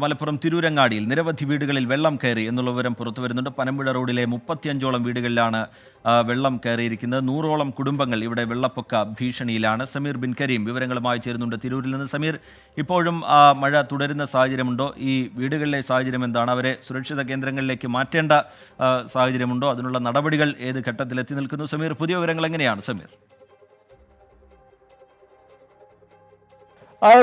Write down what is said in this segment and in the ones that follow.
മലപ്പുറം തിരൂരങ്ങാടിയിൽ നിരവധി വീടുകളിൽ വെള്ളം കയറി എന്നുള്ള വിവരം പുറത്തു വരുന്നുണ്ട്. പനമ്പുഴ റോഡിലെ 35ഓളം വീടുകളിലാണ് വെള്ളം കയറിയിരിക്കുന്നത്. 100ഓളം കുടുംബങ്ങൾ ഇവിടെ വെള്ളപ്പൊക്ക ഭീഷണിയിലാണ്. സമീർ ബിൻ കരീം വിവരങ്ങളുമായി ചേരുന്നുണ്ട് തിരൂരിൽ നിന്ന്. സമീർ, ഇപ്പോഴും മഴ തുടരുന്ന സാഹചര്യമുണ്ടോ? ഈ വീടുകളിലെ സാഹചര്യം എന്താണ്? അവരെ സുരക്ഷിത കേന്ദ്രങ്ങളിലേക്ക് മാറ്റേണ്ട സാഹചര്യമുണ്ടോ? അതിനുള്ള നടപടികൾ ഏത് ഘട്ടത്തിലെത്തി നിൽക്കുന്നു? സമീർ, പുതിയ വിവരങ്ങൾ എങ്ങനെയാണ് സമീർ?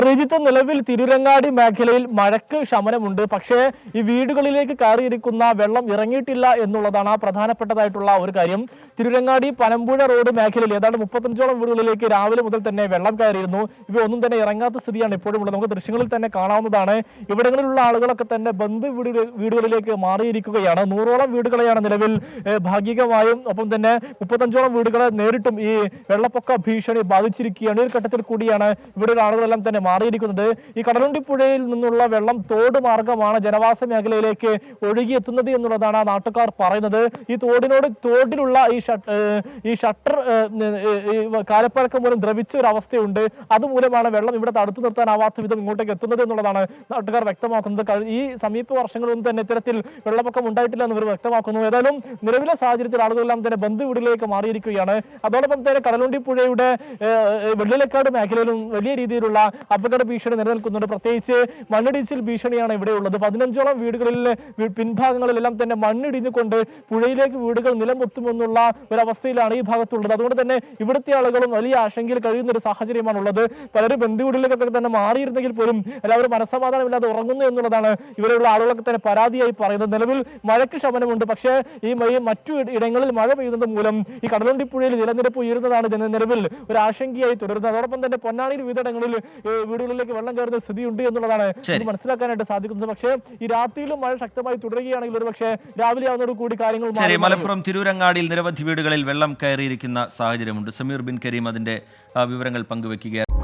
റിജിത്ത്, നിലവിൽ തിരൂരങ്ങാടി മേഖലയിൽ മഴയ്ക്ക് ശമനമുണ്ട്. പക്ഷേ ഈ വീടുകളിലേക്ക് കയറിയിരിക്കുന്ന വെള്ളം ഇറങ്ങിയിട്ടില്ല എന്നുള്ളതാണ് പ്രധാനപ്പെട്ടതായിട്ടുള്ള ഒരു കാര്യം. തിരൂരങ്ങാടി പനമ്പുഴ റോഡ് മേഖലയിൽ ഏതാണ്ട് 35ഓളം വീടുകളിലേക്ക് രാവിലെ മുതൽ തന്നെ വെള്ളം കയറിയിരുന്നു. ഇവയൊന്നും തന്നെ ഇറങ്ങാത്ത സ്ഥിതിയാണ് ഇപ്പോഴും ഉള്ളത്. നമുക്ക് ദൃശ്യങ്ങളിൽ തന്നെ കാണാവുന്നതാണ്. ഇവിടങ്ങളിലുള്ള ആളുകളൊക്കെ തന്നെ ബന്ധു വീടുകളിലേക്ക് മാറിയിരിക്കുകയാണ്. 100ഓളം വീടുകളെയാണ് നിലവിൽ ഭാഗികമായും, ഒപ്പം തന്നെ 35ഓളം വീടുകളെ നേരിട്ടും ഈ വെള്ളപ്പൊക്ക ഭീഷണി ബാധിച്ചിരിക്കുകയാണ്. ഈ ഘട്ടത്തിൽ കൂടിയാണ് ഇവിടെ ആളുകളെല്ലാം തന്നെ മാറിയിരിക്കുന്നത്. ഈ കടലുണ്ടിപ്പുഴയിൽ നിന്നുള്ള വെള്ളം തോട് മാർഗമാണ് ജനവാസ മേഖലയിലേക്ക് ഒഴുകിയെത്തുന്നത് എന്നുള്ളതാണ് നാട്ടുകാർ പറയുന്നത്. ഈ തോടിലുള്ള ഈ ഷട്ടർ കാലപ്പഴക്കം മൂലം ദ്രവിച്ച ഒരു അവസ്ഥയുണ്ട്. അതുമൂലമാണ് വെള്ളം ഇവിടെ തടുത്തു നിർത്താനാവാത്ത വിധം ഇങ്ങോട്ടേക്ക് എത്തുന്നത് എന്നുള്ളതാണ് നാട്ടുകാർ വ്യക്തമാക്കുന്നത്. ഈ സമീപ വർഷങ്ങളൊന്നും തന്നെ ഇത്തരത്തിൽ വെള്ളപ്പൊക്കം ഉണ്ടായിട്ടില്ല എന്ന് ഇവർ വ്യക്തമാക്കുന്നു. ഏതായാലും നിലവിലെ സാഹചര്യത്തിൽ ആളുകളെല്ലാം തന്നെ ബന്ധു വീടുകളിലേക്ക് മാറിയിരിക്കുകയാണ്. അതോടൊപ്പം തന്നെ കടലുണ്ടിപ്പുഴയുടെ വെള്ളിലക്കാട് മേഖലയിലും വലിയ രീതിയിലുള്ള അപകട ഭീഷണി നിലനിൽക്കുന്നുണ്ട്. പ്രത്യേകിച്ച് മണ്ണിടിച്ചിൽ ഭീഷണിയാണ് ഇവിടെ ഉള്ളത്. 15ഓളം വീടുകളിൽ പിൻഭാഗങ്ങളിലെല്ലാം തന്നെ മണ്ണിടിഞ്ഞുകൊണ്ട് പുഴയിലേക്ക് വീടുകൾ നിലംപൊത്തുമെന്നുള്ള ഒരവസ്ഥയിലാണ് ഈ ഭാഗത്തുള്ളത്. അതുകൊണ്ട് തന്നെ ഇവിടുത്തെ ആളുകളും വലിയ ആശങ്കയിൽ കഴിയുന്ന ഒരു സാഹചര്യമാണ് ഉള്ളത്. പലരും ബന്ധുവീടുകളിലേക്കൊക്കെ തന്നെ മാറിയിരുന്നെങ്കിൽ പോലും എല്ലാവരും മനസ്സമാധാനമില്ലാതെ ഉറങ്ങുന്നു എന്നുള്ളതാണ് ഇവരുള്ള ആളുകളൊക്കെ തന്നെ പരാതിയായി പറയുന്നത്. നിലവിൽ മഴയ്ക്ക് ശമനമുണ്ട്. പക്ഷേ ഈ മറ്റു ഇടങ്ങളിൽ മഴ പെയ്യുന്നത് മൂലം ഈ കടലുണ്ടിപ്പുഴയിൽ ജലനിരപ്പ് ഉയരുന്നതാണ് നിലവിൽ ഒരു ആശങ്കയായി തുടരുന്നത്. അതോടൊപ്പം തന്നെ പൊന്നാനിയിൽ വിവിധയിടങ്ങളിൽ വീടുകളിലേക്ക് വെള്ളം കയറുന്ന സ്ഥിതിയുണ്ട് എന്നുള്ളതാണ് മനസ്സിലാക്കാനായിട്ട് സാധിക്കുന്നത്. പക്ഷേ ഈ രാത്രിയിലും മഴ ശക്തമായി തുടരുകയാണെങ്കിൽ ഒരു പക്ഷേ രാവിലെ ആവുന്നതോടുകൂടി കാര്യങ്ങൾ മലപ്പുറം തിരൂരങ്ങാടിയിൽ നിരവധി വീടുകളിൽ വെള്ളം കയറിയിരിക്കുന്ന സാഹചര്യമുണ്ട്. സമീർ ബിൻ കരീം അതിന്റെ വിവരങ്ങൾ പങ്കുവെക്കുകയാണ്.